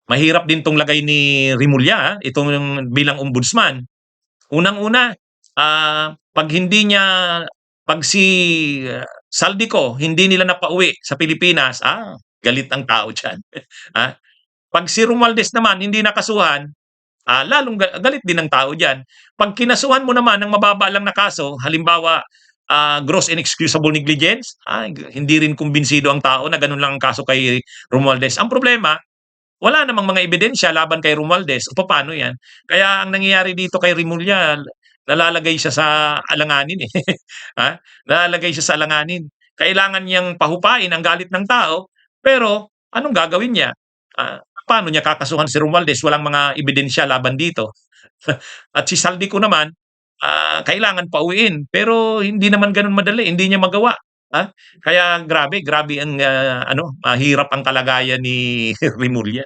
mahirap din 'tong lagay ni Rimulya, itong bilang ombudsman. Unang-una, 'pag hindi niya 'pag si Saldico hindi nila napauwi sa Pilipinas, galit ang tao diyan. Ah, 'Pag si Romualdez naman hindi nakasuhan, lalong galit din ang tao diyan. 'Pag kinasuhan mo naman ng mababa lang na kaso, halimbawa, gross inexcusable negligence, hindi rin kumbinsido ang tao na gano'n lang ang kaso kay Romualdez. Ang problema, wala namang mga ebidensya laban kay Romualdez, o papaano 'yan? Kaya ang nangyayari dito kay Rimulya, nalalagay siya sa alanganin, eh, nalalagay siya sa alanganin. Kailangan niyang pahupain ang galit ng tao, pero anong gagawin niya? Paano niya kakasuhan si Romualdez, walang mga ebidensya laban dito. At si Saldico naman, kailangan pauwiin, pero hindi naman gano'n madali, hindi niya magawa, ha? Kaya grabe, grabe ang, mahirap ang kalagayan ni Rimulya.